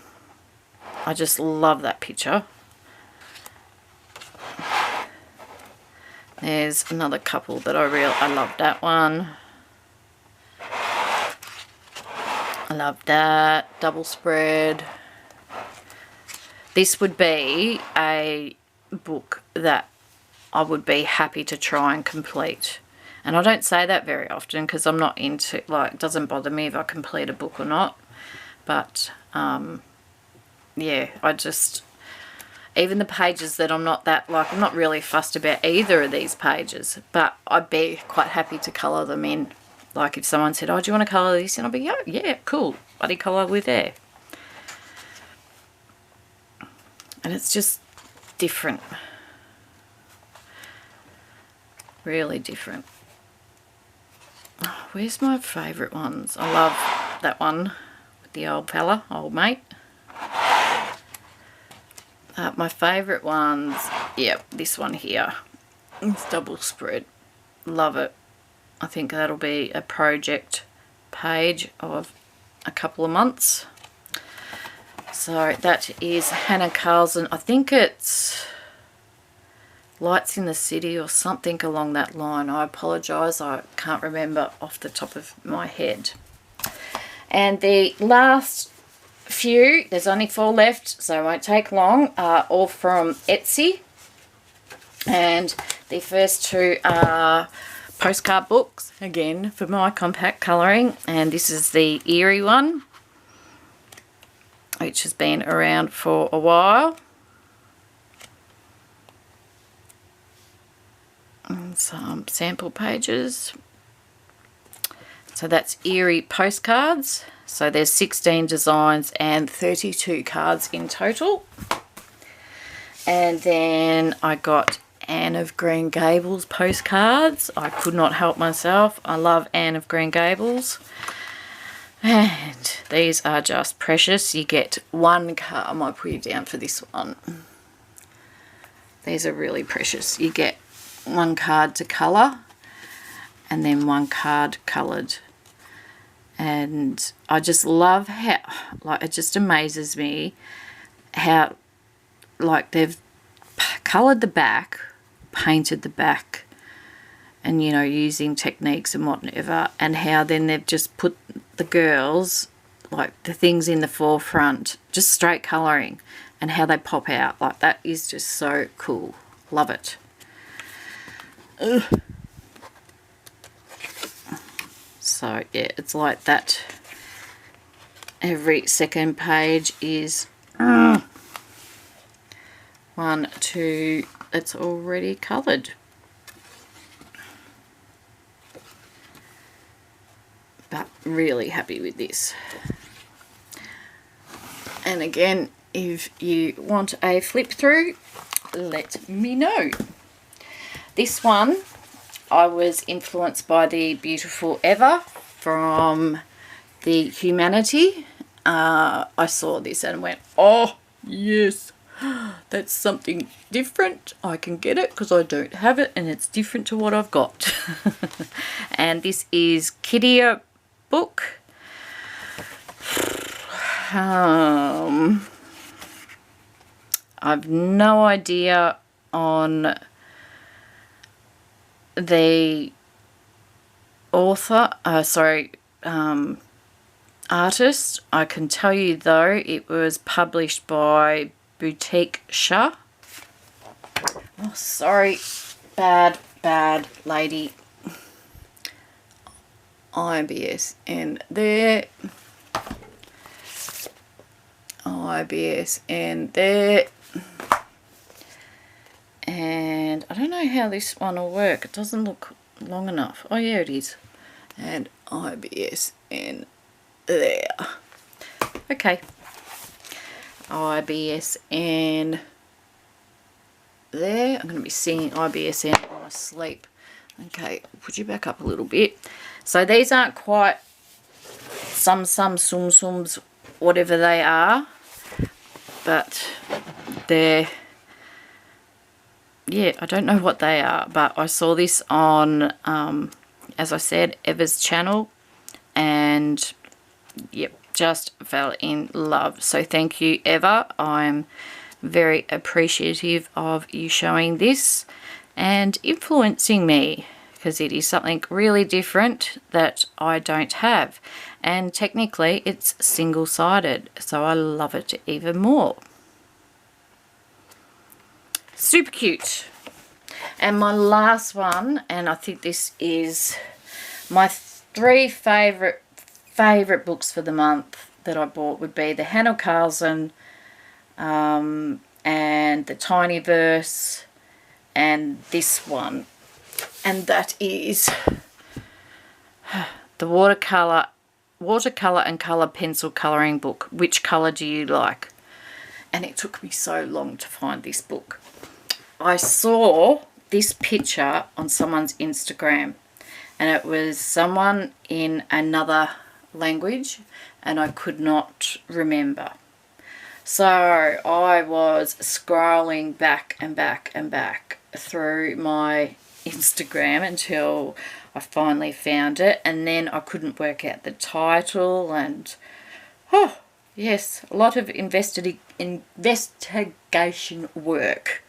[SPEAKER 1] I just love that picture. There's another couple that I love that one. I love that double spread. This would be a book that I would be happy to try and complete. And I don't say that very often because I'm not into, like, it doesn't bother me if I complete a book or not. But, yeah, I just... Even the pages that I'm not that, like, I'm not really fussed about either of these pages, but I'd be quite happy to colour them in. Like, if someone said, oh, do you want to colour this? And I'd be, oh, yeah, cool. Bloody colour with there. And it's just different. Really different. Oh, where's my favourite ones? I love that one with the old fella, old mate. My favourite ones, yep, this one here. It's double spread. Love it. I think that'll be a project page of a couple of months. So that is Hannah Carlson. I think it's Lights in the City or something along that line. I apologise, I can't remember off the top of my head. And the last few, there's only 4 left, so it won't take long, are all from Etsy. And the first 2 are postcard books, again, for my compact colouring. And this is the Eerie one, which has been around for a while. And some sample pages. So that's Eerie Postcards. So there's 16 designs and 32 cards in total. And then I got Anne of Green Gables postcards. I could not help myself. I love Anne of Green Gables. And these are just precious. You get 1 card. I might put you down for this one. These are really precious. You get 1 card to colour and then 1 card coloured. And I just love how, like, it just amazes me how, like, they've coloured the back, painted the back, and, you know, using techniques and whatever, and how then they've just put the girls, like, the things in the forefront, just straight colouring, and how they pop out. Like, that is just so cool. Love it. Ugh. So yeah, it's like that. Every second page is 1, 2, it's already coloured. But really happy with this. And again, if you want a flip through, let me know. This one, I was influenced by the Beautiful Ever from the Humanity. I saw this and went, oh yes, that's something different. I can get it because I don't have it and it's different to what I've got. And this is Kitty book. I've no idea on the author, artist. I can tell you though, it was published by Boutique Shah. Oh, sorry, bad lady. IBSN there. IBSN there. And I don't know how this one will work. It doesn't look long enough. Oh yeah, it is. And IBSN there. Okay. IBSN there. I'm going to be singing IBSN while I sleep. Okay, put you back up a little bit. So these aren't quite sums, whatever they are, but they're, yeah, I don't know what they are, but I saw this on, as I said, Eva's channel, and yep, just fell in love. So thank you, Eva. I'm very appreciative of you showing this and influencing me, because it is something really different that I don't have, and technically it's single-sided, so I love it even more. Super cute. And my last one, and I think this is my 3 favorite books for the month that I bought, would be the Hannah Carlson and the Tiny Verse, and this one, and that is the watercolor and color pencil coloring book. Which color do you like? And it took me so long to find this book. I saw this picture on someone's Instagram, and it was someone in another language, and I could not remember. So I was scrolling back and back through my Instagram until I finally found it, and then I couldn't work out the title, and oh yes, a lot of investigation work.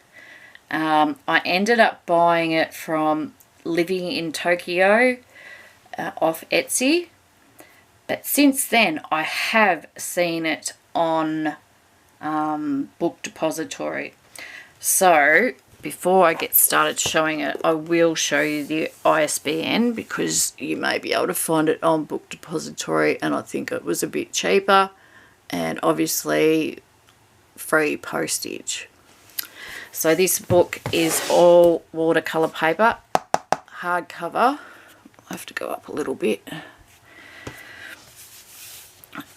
[SPEAKER 1] I ended up buying it from Living in Tokyo off Etsy, but since then I have seen it on Book Depository. So before I get started showing it, I will show you the ISBN, because you may be able to find it on Book Depository, and I think it was a bit cheaper, and obviously free postage. So this book is all watercolor paper, hardcover. I have to go up a little bit.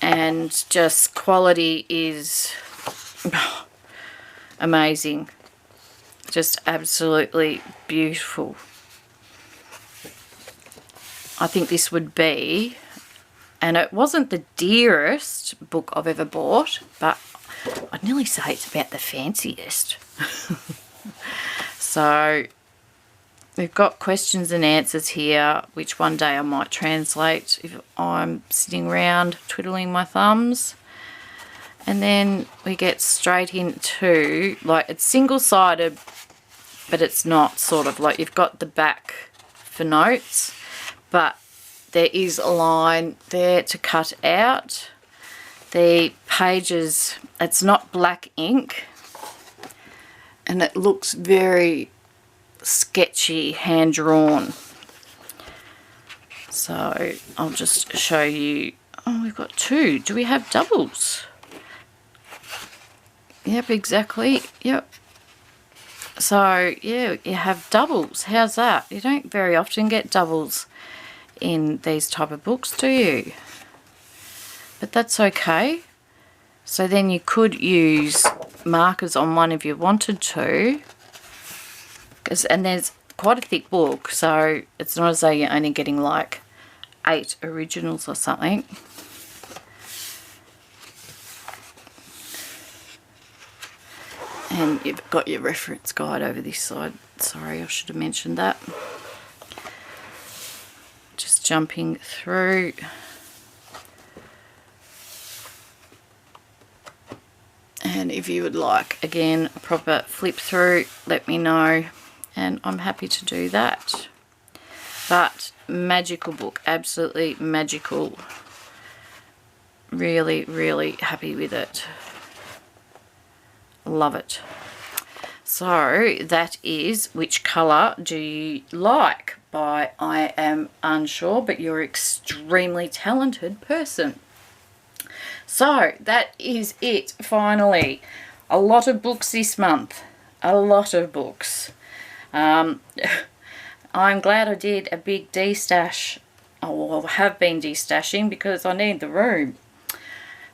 [SPEAKER 1] And just quality is amazing. Just absolutely beautiful. I think this would be, and it wasn't the dearest book I've ever bought, but I'd nearly say it's about the fanciest. So we've got questions and answers here, which one day I might translate if I'm sitting around twiddling my thumbs. And then we get straight into, like, it's single-sided, but it's not, sort of like you've got the back for notes, but there is a line there to cut out. The pages, it's not black ink, and it looks very sketchy, hand-drawn. So I'll just show you. Oh, we've got 2. Do we have doubles? Yep, exactly. Yep. So, yeah, you have doubles. How's that? You don't very often get doubles in these type of books, do you? But that's okay. So then you could use markers on one if you wanted to. And there's quite a thick book, so it's not as though you're only getting like 8 originals or something. And you've got your reference guide over this side. Sorry, I should have mentioned that. Just jumping through. And if you would like, again, a proper flip through, let me know. And I'm happy to do that. But magical book, absolutely magical. Really, really happy with it. Love it. So that is Which Colour Do You Like by I Am Unsure, but you're an extremely talented person. So that is it, finally. A lot of books this month. A lot of books. I'm glad I did a big de-stash. Oh, I have been de-stashing because I need the room.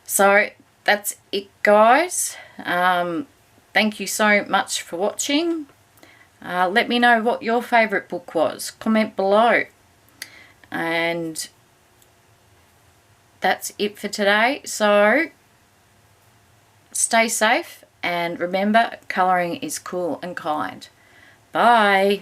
[SPEAKER 1] So that's it, guys. Thank you so much for watching. Let me know what your favourite book was. Comment below. And that's it for today. So stay safe and remember, colouring is cool and kind. Bye.